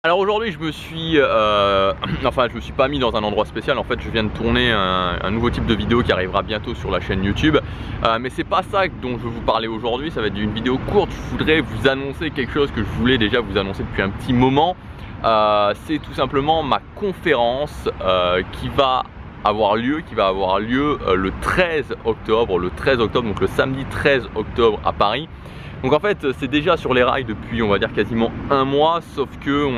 Alors aujourd'hui je me suis enfin je me suis pas mis dans un endroit spécial. En fait je viens de tourner un nouveau type de vidéo qui arrivera bientôt sur la chaîne YouTube, mais c'est pas ça dont je veux vous parler aujourd'hui. Ça va être une vidéo courte. Je voudrais vous annoncer quelque chose que je voulais déjà vous annoncer depuis un petit moment. C'est tout simplement ma conférence qui va avoir lieu le 13 octobre, donc le samedi 13 octobre à Paris. Donc en fait c'est déjà sur les rails depuis, on va dire, quasiment un mois, sauf que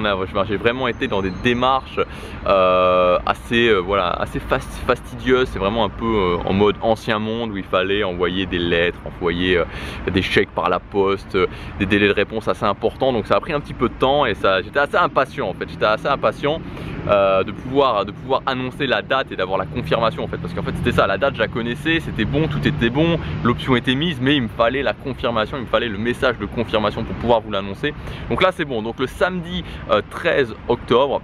j'ai vraiment été dans des démarches assez fastidieuses. C'est vraiment un peu en mode ancien monde où il fallait envoyer des lettres, envoyer des chèques par la poste, des délais de réponse assez importants. Donc ça a pris un petit peu de temps et j'étais assez impatient en fait. De pouvoir annoncer la date et d'avoir la confirmation en fait, parce qu'en fait c'était ça, la date je la connaissais, c'était bon, tout était bon, l'option était mise, mais il me fallait la confirmation, il me fallait le message de confirmation pour pouvoir vous l'annoncer. Donc là c'est bon, donc le samedi 13 octobre,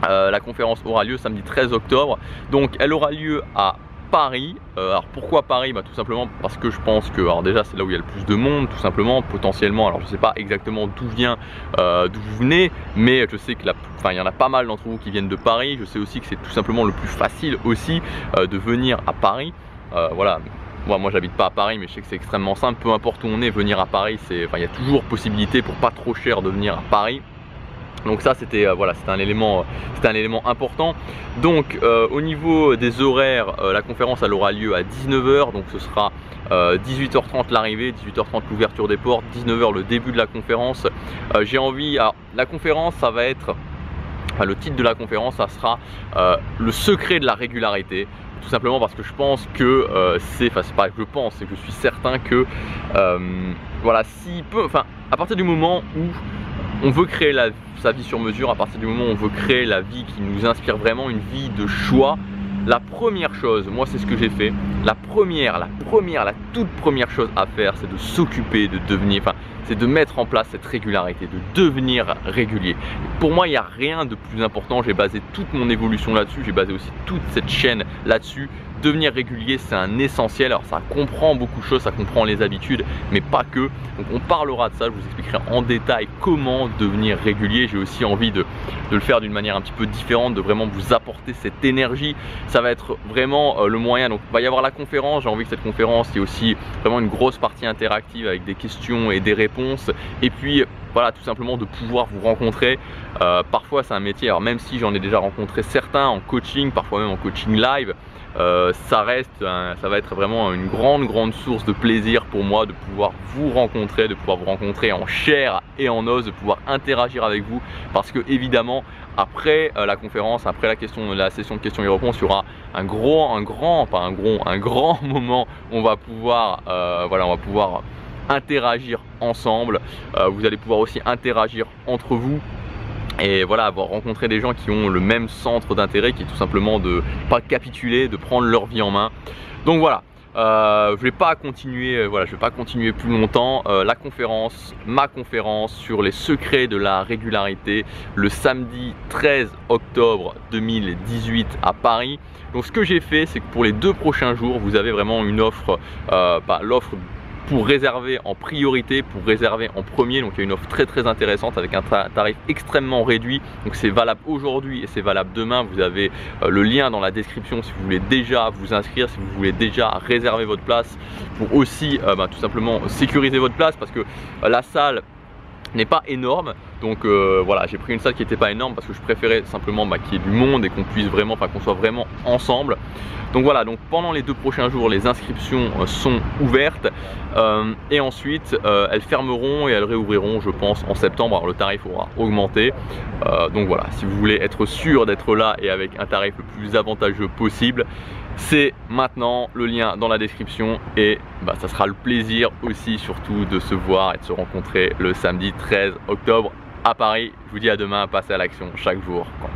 la conférence aura lieu samedi 13 octobre, donc elle aura lieu à Paris. Alors pourquoi Paris? Tout simplement parce que je pense que, alors déjà c'est là où il y a le plus de monde, tout simplement, potentiellement. Alors je sais pas exactement d'où vous venez, mais je sais que il y en a pas mal d'entre vous qui viennent de Paris. Je sais aussi que c'est tout simplement le plus facile aussi de venir à Paris. Voilà. Moi j'habite pas à Paris, mais je sais que c'est extrêmement simple. Peu importe où on est, venir à Paris, il y a toujours possibilité pour pas trop cher de venir à Paris. Donc ça c'était c'était un élément important. Donc au niveau des horaires, la conférence elle aura lieu à 19 h, donc ce sera 18h30 l'arrivée, 18h30 l'ouverture des portes, 19 h le début de la conférence. La conférence ça va être, le titre de la conférence ça sera le secret de la régularité. Tout simplement parce que je pense que c'est pas que je pense, c'est que je suis certain que à partir du moment où on veut créer sa vie sur mesure, à partir du moment où on veut créer la vie qui nous inspire vraiment, une vie de choix, la première chose, moi c'est ce que j'ai fait, la toute première chose à faire, c'est de s'occuper de devenir, c'est de mettre en place cette régularité, de devenir régulier. Pour moi il n'y a rien de plus important, j'ai basé toute mon évolution là-dessus, j'ai basé aussi toute cette chaîne là-dessus. Devenir régulier c'est un essentiel. Alors ça comprend beaucoup de choses, ça comprend les habitudes mais pas que. Donc on parlera de ça, je vous expliquerai en détail comment devenir régulier. J'ai aussi envie de le faire d'une manière un petit peu différente, de vraiment vous apporter cette énergie. Ça va être vraiment le moyen. Donc il va y avoir la conférence, j'ai envie que cette conférence il y ait aussi vraiment une grosse partie interactive avec des questions et des réponses. Et puis voilà, tout simplement de pouvoir vous rencontrer. Parfois c'est un métier, alors même si j'en ai déjà rencontré certains en coaching, parfois même en coaching live, ça va être vraiment une grande source de plaisir pour moi de pouvoir vous rencontrer en chair et en os, de pouvoir interagir avec vous, parce que évidemment après la conférence, après la session de questions et réponses, il y aura un grand moment où on va pouvoir interagir ensemble. Vous allez pouvoir aussi interagir entre vous. Et voilà, avoir rencontré des gens qui ont le même centre d'intérêt, qui est tout simplement de ne pas capituler, de prendre leur vie en main. Donc voilà, je vais pas continuer plus longtemps. Ma conférence sur les secrets de la régularité, le samedi 13 octobre 2018 à Paris. Donc ce que j'ai fait, c'est que pour les 2 prochains jours, vous avez vraiment une offre, l'offre pour réserver en priorité, pour réserver en premier. Donc il y a une offre très intéressante avec un tarif extrêmement réduit. Donc c'est valable aujourd'hui et c'est valable demain. Vous avez le lien dans la description si vous voulez déjà vous inscrire, si vous voulez déjà réserver votre place, pour aussi tout simplement sécuriser votre place, parce que la salle n'est pas énorme. Donc voilà, j'ai pris une salle qui n'était pas énorme parce que je préférais simplement qu'il y ait du monde et qu'on puisse vraiment, qu'on soit vraiment ensemble. Donc voilà, donc pendant les 2 prochains jours, les inscriptions sont ouvertes et ensuite elles fermeront et elles réouvriront, je pense, en septembre. Alors le tarif aura augmenté. Donc voilà, si vous voulez être sûr d'être là et avec un tarif le plus avantageux possible, c'est maintenant, le lien dans la description. Et ça sera le plaisir aussi surtout de se voir et de se rencontrer le samedi 13 octobre à Paris. Je vous dis à demain, passez à l'action, chaque jour compte.